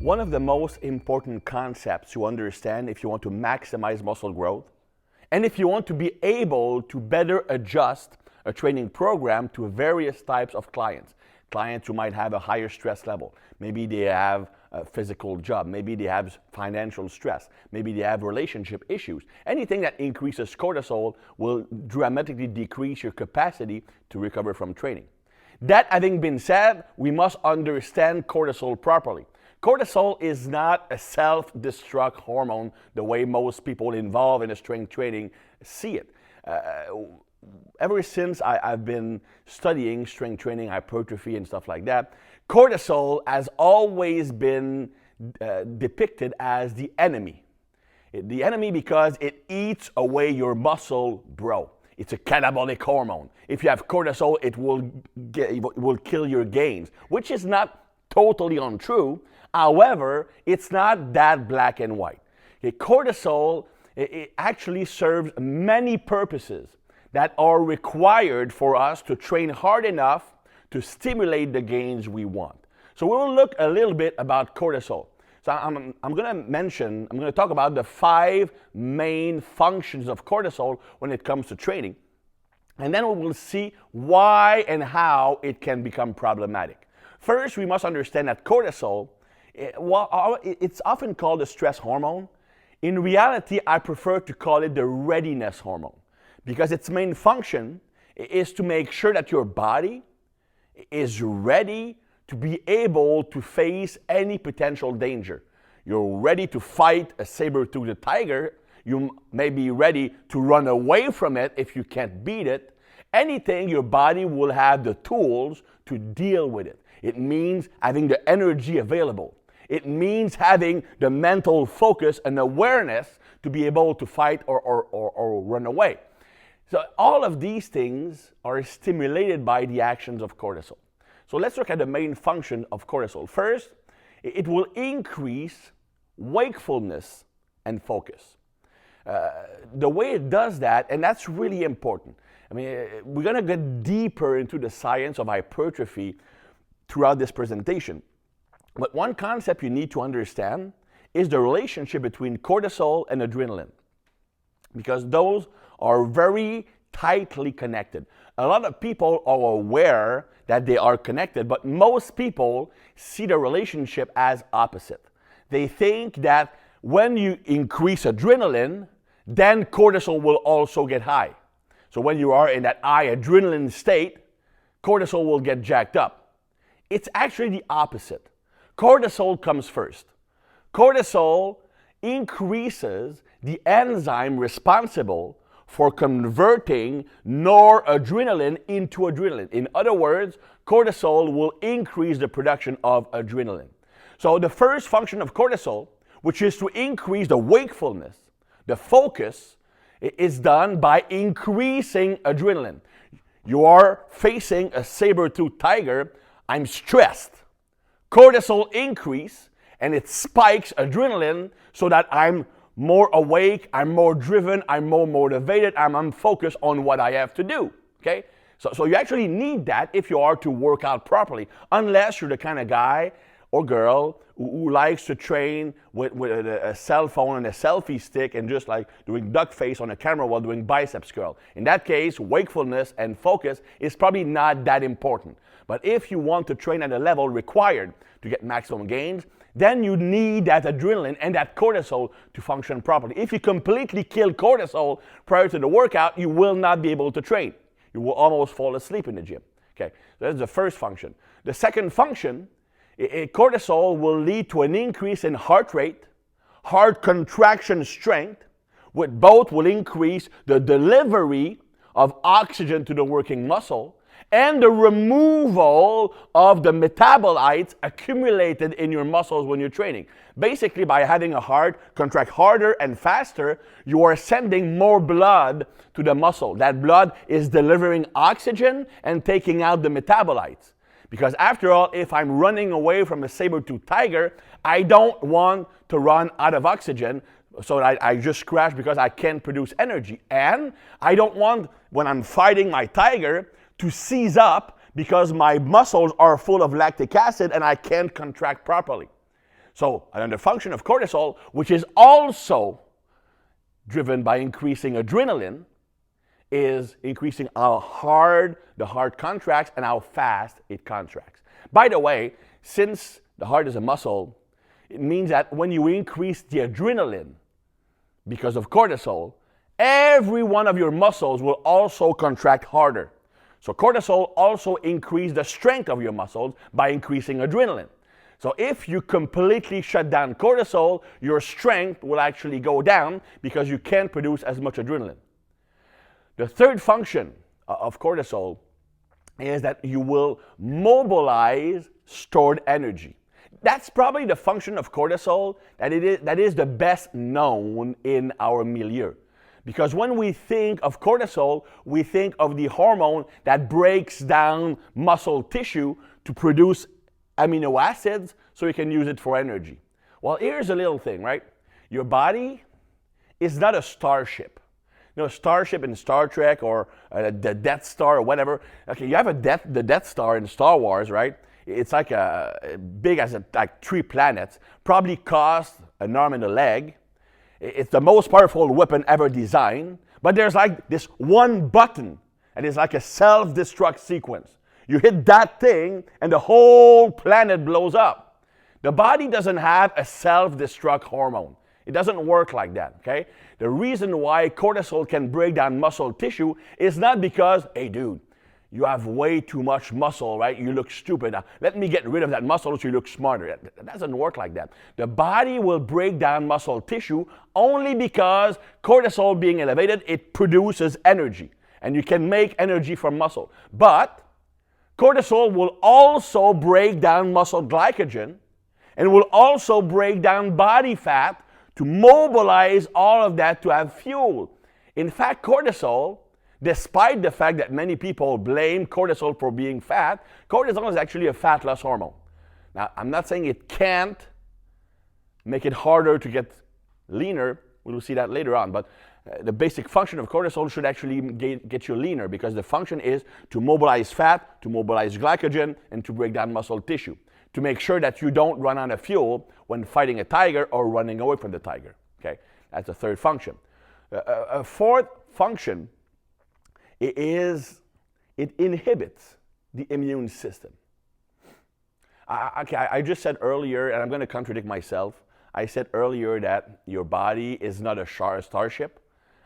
One of the most important concepts to understand if you want to maximize muscle growth and if you want to be able to better adjust a training program to various types of clients. Clients who might have a higher stress level. Maybe they have a physical job. Maybe they have financial stress. Maybe they have relationship issues. Anything that increases cortisol will dramatically decrease your capacity to recover from training. That having been said, we must understand cortisol properly. Cortisol is not a self-destruct hormone the way most people involved in a strength training see it. Ever since I've been studying strength training, hypertrophy, and stuff like that, cortisol has always been depicted as the enemy. The enemy because it eats away your muscle, bro. It's a catabolic hormone. If you have cortisol, it will kill your gains, which is not totally untrue. However, it's not that black and white. Cortisol it actually serves many purposes that are required for us to train hard enough to stimulate the gains we want. So we'll look a little bit about cortisol. So I'm going to talk about the 5 main functions of cortisol when it comes to training. And then we will see why and how it can become problematic. First, we must understand that cortisol, it's often called a stress hormone. In reality, I prefer to call it the readiness hormone because its main function is to make sure that your body is ready to be able to face any potential danger. You're ready to fight a saber-toothed tiger. You may be ready to run away from it if you can't beat it. Anything, your body will have the tools to deal with it. It means having the energy available. It means having the mental focus and awareness to be able to fight or run away. So all of these things are stimulated by the actions of cortisol. So let's look at the main function of cortisol. First, it will increase wakefulness and focus. The way it does that, and that's really important. I mean, we're going to get deeper into the science of hypertrophy throughout this presentation. But one concept you need to understand is the relationship between cortisol and adrenaline, because those are very tightly connected. A lot of people are aware that they are connected, but most people see the relationship as opposite. They think that when you increase adrenaline, then cortisol will also get high. So when you are in that high adrenaline state, cortisol will get jacked up. It's actually the opposite. Cortisol comes first. Cortisol increases the enzyme responsible for converting noradrenaline into adrenaline. In other words, cortisol will increase the production of adrenaline. So the first function of cortisol, which is to increase the wakefulness, the focus, is done by increasing adrenaline. You are facing a saber-toothed tiger. I'm stressed. Cortisol increase and it spikes adrenaline so that I'm more awake, I'm more driven, I'm more motivated, I'm focused on what I have to do, okay? So you actually need that if you are to work out properly, unless you're the kind of guy or girl who likes to train with a cell phone and a selfie stick and just like doing duck face on a camera while doing biceps curl. In that case, wakefulness and focus is probably not that important. But if you want to train at a level required to get maximum gains, then you need that adrenaline and that cortisol to function properly. If you completely kill cortisol prior to the workout, you will not be able to train. You will almost fall asleep in the gym. Okay, so that's the first function. The second function, cortisol will lead to an increase in heart rate, heart contraction strength, which both will increase the delivery of oxygen to the working muscle and the removal of the metabolites accumulated in your muscles when you're training. Basically, by having a heart contract harder and faster, you are sending more blood to the muscle. That blood is delivering oxygen and taking out the metabolites. Because after all, if I'm running away from a saber-toothed tiger, I don't want to run out of oxygen so that I just crash because I can't produce energy. And I don't want, when I'm fighting my tiger, to seize up because my muscles are full of lactic acid and I can't contract properly. So another function of cortisol, which is also driven by increasing adrenaline, is increasing how hard the heart contracts and how fast it contracts. By the way, since the heart is a muscle, it means that when you increase the adrenaline because of cortisol, every one of your muscles will also contract harder. So cortisol also increases the strength of your muscles by increasing adrenaline. So if you completely shut down cortisol, your strength will actually go down because you can't produce as much adrenaline. The third function of cortisol is that you will mobilize stored energy. That's probably the function of cortisol that is the best known in our milieu. Because when we think of cortisol, we think of the hormone that breaks down muscle tissue to produce amino acids so you can use it for energy. Well, here's a little thing, right? Your body is not a starship. You know, starship in Star Trek or the Death Star or whatever. Okay, you have the Death Star in Star Wars, right? It's like big as like 3 planets. Probably cost an arm and a leg. It's the most powerful weapon ever designed. But there's like this one button, and it's like a self-destruct sequence. You hit that thing, and the whole planet blows up. The body doesn't have a self-destruct hormone. It doesn't work like that, okay? The reason why cortisol can break down muscle tissue is not because, hey, dude, you have way too much muscle, right? You look stupid. Let me get rid of that muscle so you look smarter. It doesn't work like that. The body will break down muscle tissue only because cortisol being elevated, it produces energy. And you can make energy from muscle. But cortisol will also break down muscle glycogen and will also break down body fat to mobilize all of that to have fuel. In fact, cortisol, despite the fact that many people blame cortisol for being fat, cortisol is actually a fat loss hormone. Now, I'm not saying it can't make it harder to get leaner. We'll see that later on. But the basic function of cortisol should actually get you leaner because the function is to mobilize fat, to mobilize glycogen, and to break down muscle tissue, to make sure that you don't run out of fuel when fighting a tiger or running away from the tiger. Okay, that's the third function. A fourth function is it inhibits the immune system. I just said earlier, and I'm going to contradict myself. I said earlier that your body is not a starship.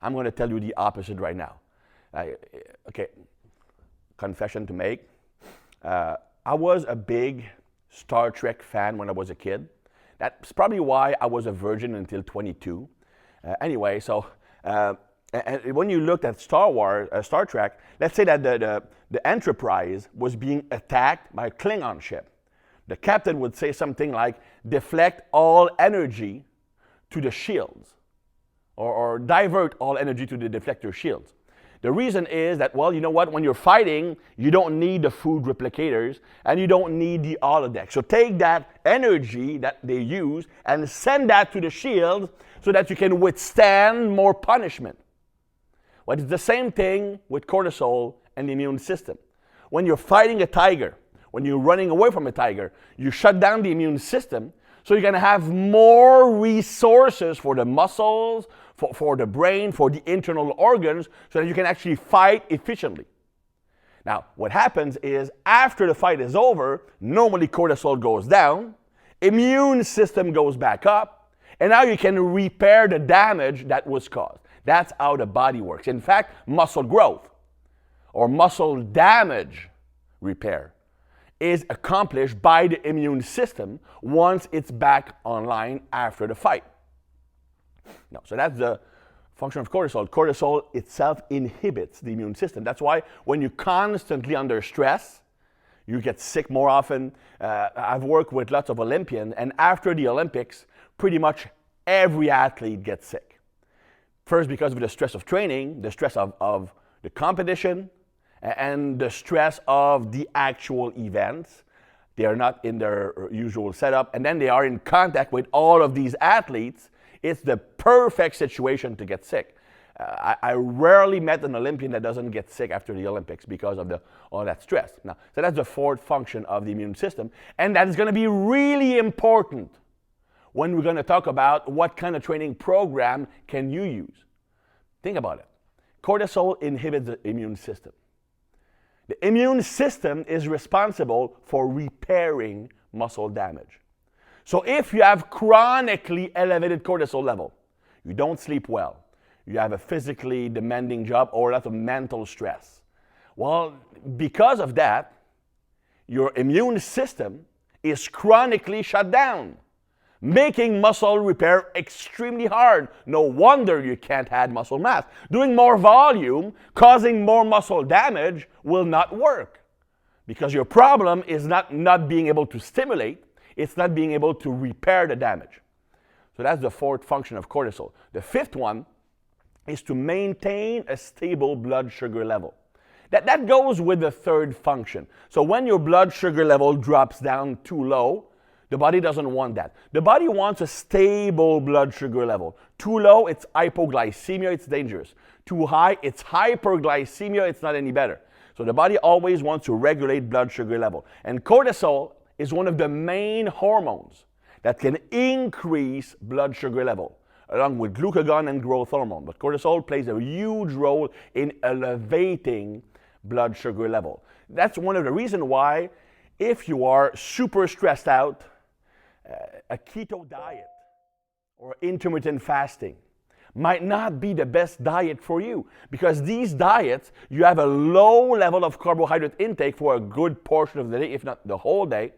I'm going to tell you the opposite right now. Okay, confession to make. I was a big Star Trek fan when I was a kid. That's probably why I was a virgin until 22. Anyway, so and when you looked at Star Trek, let's say that the Enterprise was being attacked by a Klingon ship. The captain would say something like, deflect all energy to the shields, or divert all energy to the deflector shields. The reason is that, well, you know what? When you're fighting, you don't need the food replicators, and you don't need the holodeck. So take that energy that they use and send that to the shield so that you can withstand more punishment. Well, it's the same thing with cortisol and the immune system. When you're fighting a tiger, when you're running away from a tiger, you shut down the immune system, so you're going to have more resources for the muscles, for the brain, for the internal organs, so that you can actually fight efficiently. Now, what happens is after the fight is over, normally cortisol goes down, immune system goes back up, and now you can repair the damage that was caused. That's how the body works. In fact, muscle growth or muscle damage repair is accomplished by the immune system once it's back online after the fight. No, so that's the function of cortisol. Cortisol itself inhibits the immune system. That's why when you're constantly under stress, you get sick more often. I've worked with lots of Olympians, and after the Olympics, pretty much every athlete gets sick. First, because of the stress of training, the stress of the competition, and the stress of the actual events. They are not in their usual setup, and then they are in contact with all of these athletes. It's the perfect situation to get sick. I rarely met an Olympian that doesn't get sick after the Olympics because of all that stress. Now, so that's the fourth function of the immune system, and that is going to be really important when we're going to talk about what kind of training program can you use. Think about it. Cortisol inhibits the immune system. The immune system is responsible for repairing muscle damage. So if you have chronically elevated cortisol level, you don't sleep well, you have a physically demanding job or a lot of mental stress, well, because of that, your immune system is chronically shut down, making muscle repair extremely hard. No wonder you can't add muscle mass. Doing more volume, causing more muscle damage will not work because your problem is not being able to stimulate, it's not being able to repair the damage. So that's the fourth function of cortisol. The fifth one is to maintain a stable blood sugar level. That goes with the third function. So when your blood sugar level drops down too low, the body doesn't want that. The body wants a stable blood sugar level. Too low, it's hypoglycemia, it's dangerous. Too high, it's hyperglycemia, it's not any better. So the body always wants to regulate blood sugar level. And cortisol is one of the main hormones that can increase blood sugar level, along with glucagon and growth hormone. But cortisol plays a huge role in elevating blood sugar level. That's one of the reasons why if you are super stressed out, a keto diet or intermittent fasting might not be the best diet for you, because these diets, you have a low level of carbohydrate intake for a good portion of the day, if not the whole day.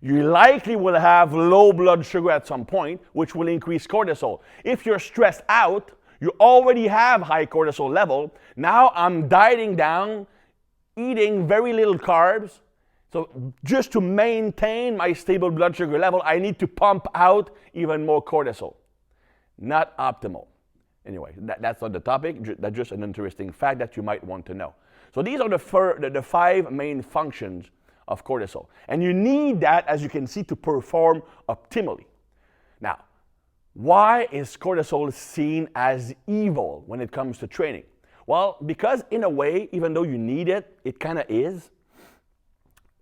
You likely will have low blood sugar at some point, which will increase cortisol. If you're stressed out, you already have high cortisol level. Now I'm dieting down, eating very little carbs. So just to maintain my stable blood sugar level, I need to pump out even more cortisol. Not optimal. Anyway, that's not the topic. That's just an interesting fact that you might want to know. So these are the five main functions of cortisol. And you need that, as you can see, to perform optimally. Now, why is cortisol seen as evil when it comes to training? Well, because in a way, even though you need it, it kind of is.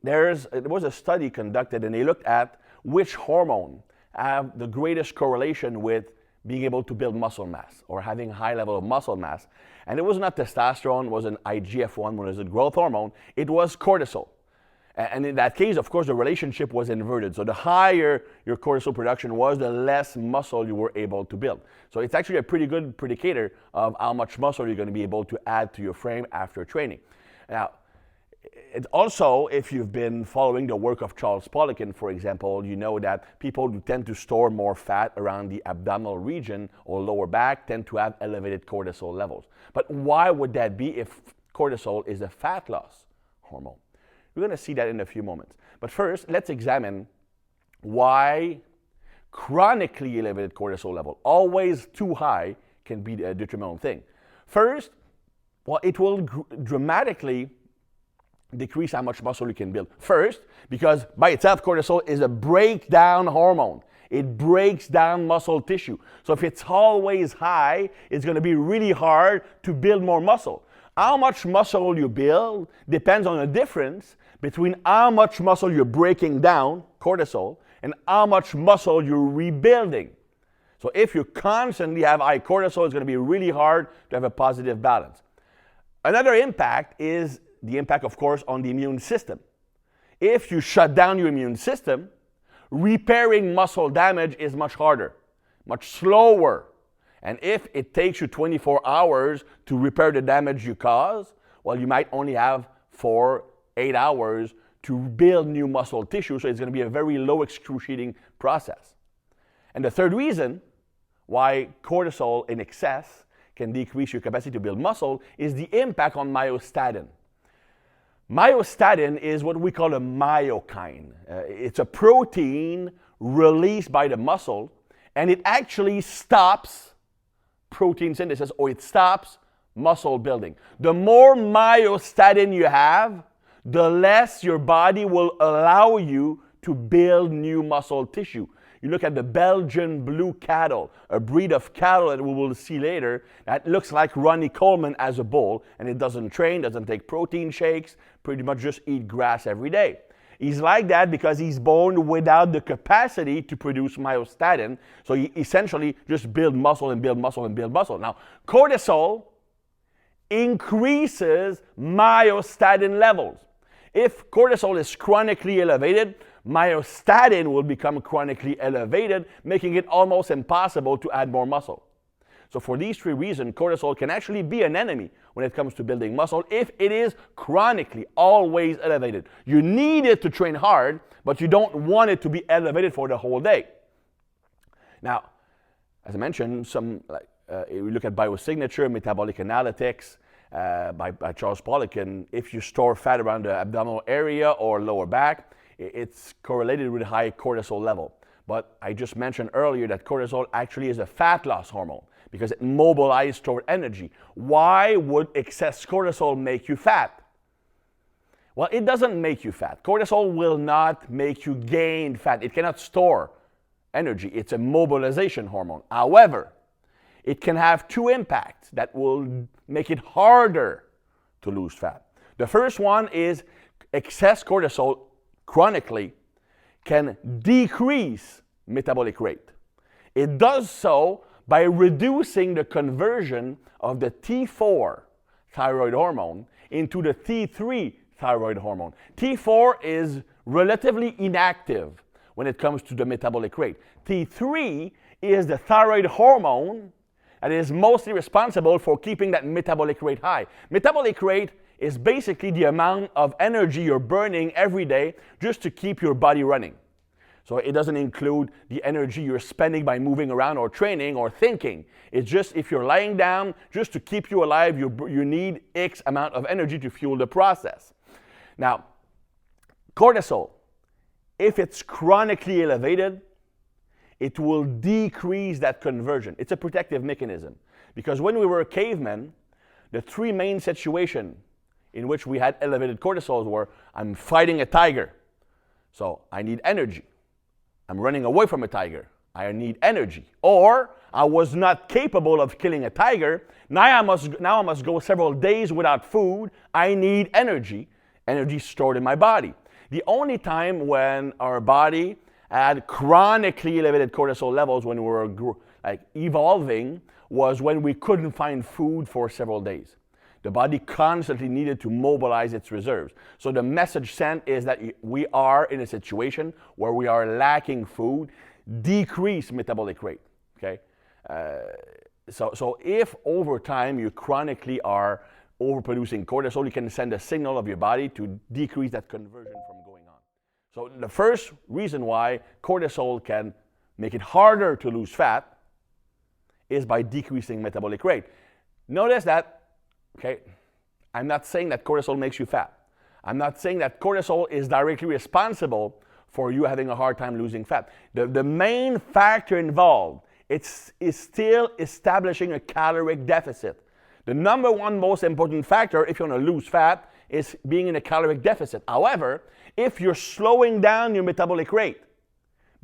There was a study conducted, and they looked at which hormone have the greatest correlation with being able to build muscle mass or having a high level of muscle mass. And it was not testosterone, it was an IGF-1, one was a growth hormone, it was cortisol. And in that case, of course, the relationship was inverted. So the higher your cortisol production was, the less muscle you were able to build. So it's actually a pretty good predicator of how much muscle you're going to be able to add to your frame after training. Now, it's also, if you've been following the work of Charles Poliquin, for example, you know that people who tend to store more fat around the abdominal region or lower back tend to have elevated cortisol levels. But why would that be if cortisol is a fat loss hormone? We're going to see that in a few moments. But first, let's examine why chronically elevated cortisol level, always too high, can be a detrimental thing. First, well, it will dramatically decrease how much muscle you can build. First, because by itself, cortisol is a breakdown hormone. It breaks down muscle tissue. So if it's always high, it's going to be really hard to build more muscle. How much muscle you build depends on the difference between how much muscle you're breaking down, cortisol, and how much muscle you're rebuilding. So if you constantly have high cortisol, it's going to be really hard to have a positive balance. Another impact is the impact, of course, on the immune system. If you shut down your immune system, repairing muscle damage is much harder, much slower. And if it takes you 24 hours to repair the damage you caused, well, you might only have 8 hours to build new muscle tissue, so it's going to be a very low excruciating process. And the third reason why cortisol in excess can decrease your capacity to build muscle is the impact on myostatin. Myostatin is what we call a myokine. It's a protein released by the muscle, and it actually stops protein synthesis, or it stops muscle building. The more myostatin you have, the less your body will allow you to build new muscle tissue. You look at the Belgian blue cattle, a breed of cattle that we will see later, that looks like Ronnie Coleman as a bull, and it doesn't train, doesn't take protein shakes, pretty much just eat grass every day. He's like that because he's born without the capacity to produce myostatin. So he essentially just build muscle and build muscle and build muscle. Now, cortisol increases myostatin levels. If cortisol is chronically elevated, myostatin will become chronically elevated, making it almost impossible to add more muscle. So for these three reasons, cortisol can actually be an enemy when it comes to building muscle if it is chronically always elevated. You need it to train hard, but you don't want it to be elevated for the whole day. Now, as I mentioned, we look at biosignature, metabolic analytics by Charles Poliquin. If you store fat around the abdominal area or lower back, it's correlated with high cortisol level. But I just mentioned earlier that cortisol actually is a fat loss hormone because it mobilizes stored energy. Why would excess cortisol make you fat? Well, it doesn't make you fat. Cortisol will not make you gain fat. It cannot store energy. It's a mobilization hormone. However, it can have two impacts that will make it harder to lose fat. The first one is excess cortisol chronically can decrease metabolic rate. It does so by reducing the conversion of the T4 thyroid hormone into the T3 thyroid hormone. T4 is relatively inactive when it comes to the metabolic rate. T3 is the thyroid hormone that is mostly responsible for keeping that metabolic rate high. Metabolic rate is basically the amount of energy you're burning every day just to keep your body running. So it doesn't include the energy you're spending by moving around or training or thinking. It's just if you're lying down, just to keep you alive, you need X amount of energy to fuel the process. Now, cortisol, if it's chronically elevated, it will decrease that conversion. It's a protective mechanism. Because when we were cavemen, the three main situations in which we had elevated cortisols were, I'm fighting a tiger, so I need energy. I'm running away from a tiger, I need energy. Or I was not capable of killing a tiger, now I must go several days without food, I need energy stored in my body. The only time when our body had chronically elevated cortisol levels when we were evolving was when we couldn't find food for several days. The body constantly needed to mobilize its reserves. So the message sent is that we are in a situation where we are lacking food, decrease metabolic rate. Okay, so if over time you chronically are overproducing cortisol, you can send a signal of your body to decrease that conversion from going on. So the first reason why cortisol can make it harder to lose fat is by decreasing metabolic rate. Notice that, okay, I'm not saying that cortisol makes you fat. I'm not saying that cortisol is directly responsible for you having a hard time losing fat. The main factor involved is still establishing a caloric deficit. The number one most important factor if you want to lose fat is being in a caloric deficit. However, if you're slowing down your metabolic rate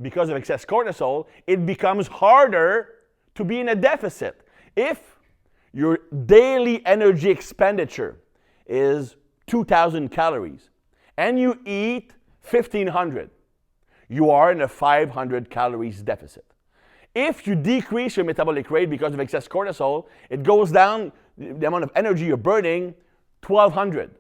because of excess cortisol, it becomes harder to be in a deficit. If your daily energy expenditure is 2,000 calories and you eat 1,500, you are in a 500 calories deficit. If you decrease your metabolic rate because of excess cortisol, it goes down the amount of energy you're burning 1,200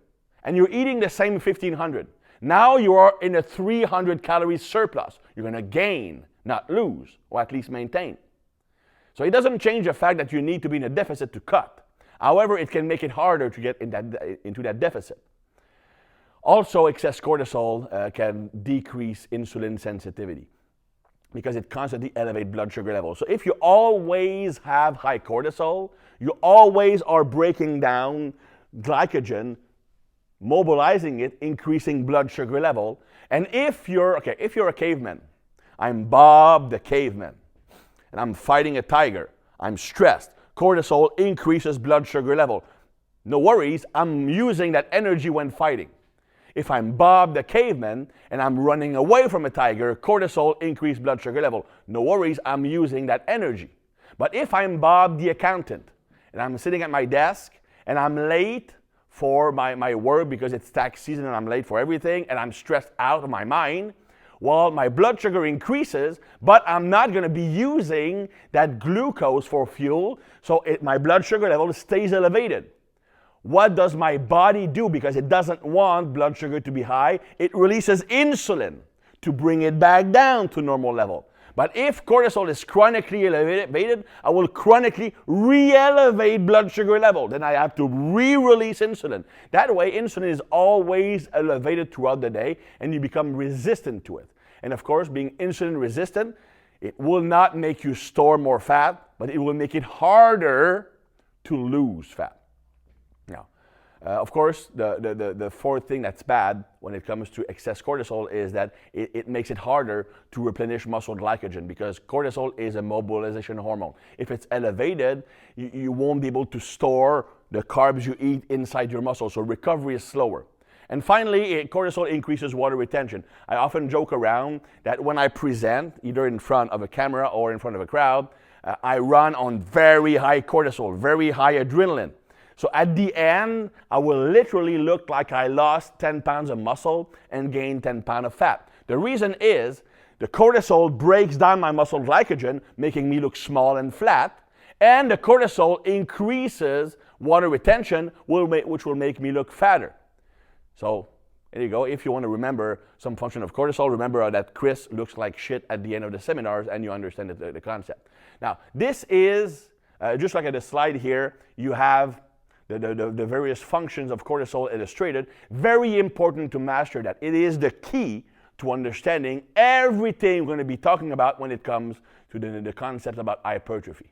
and you're eating the same 1,500. Now you are in a 300 calories surplus. You're going to gain, not lose, or at least maintain. So it doesn't change the fact that you need to be in a deficit to cut. However, it can make it harder to get into that deficit. Also, excess cortisol can decrease insulin sensitivity because it constantly elevates blood sugar levels. So if you always have high cortisol, you always are breaking down glycogen, mobilizing it, increasing blood sugar level. And if you're a caveman, I'm Bob the caveman, and I'm fighting a tiger, I'm stressed, cortisol increases blood sugar level. No worries, I'm using that energy when fighting. If I'm Bob the caveman and I'm running away from a tiger, cortisol increased blood sugar level. No worries, I'm using that energy. But if I'm Bob the accountant and I'm sitting at my desk and I'm late for my work because it's tax season and I'm late for everything and I'm stressed out of my mind, well, my blood sugar increases, but I'm not going to be using that glucose for fuel, so my blood sugar level stays elevated. What does my body do? Because it doesn't want blood sugar to be high, it releases insulin to bring it back down to normal level. But if cortisol is chronically elevated, I will chronically re-elevate blood sugar level. Then I have to re-release insulin. That way, insulin is always elevated throughout the day, and you become resistant to it. And of course, being insulin resistant, it will not make you store more fat, but it will make it harder to lose fat. Now, of course, the fourth thing that's bad when it comes to excess cortisol is that it makes it harder to replenish muscle glycogen because cortisol is a mobilization hormone. If it's elevated, you won't be able to store the carbs you eat inside your muscle, so recovery is slower. And finally, cortisol increases water retention. I often joke around that when I present, either in front of a camera or in front of a crowd, I run on very high cortisol, very high adrenaline. So at the end, I will literally look like I lost 10 pounds of muscle and gained 10 pounds of fat. The reason is the cortisol breaks down my muscle glycogen, making me look small and flat, and the cortisol increases water retention, which will make me look fatter. So there you go. If you want to remember some function of cortisol, remember that Chris looks like shit at the end of the seminars and you understand the concept. Now, this is, just like at the slide here, you have the various functions of cortisol illustrated. Very important to master that. It is the key to understanding everything we're going to be talking about when it comes to the concept about hypertrophy.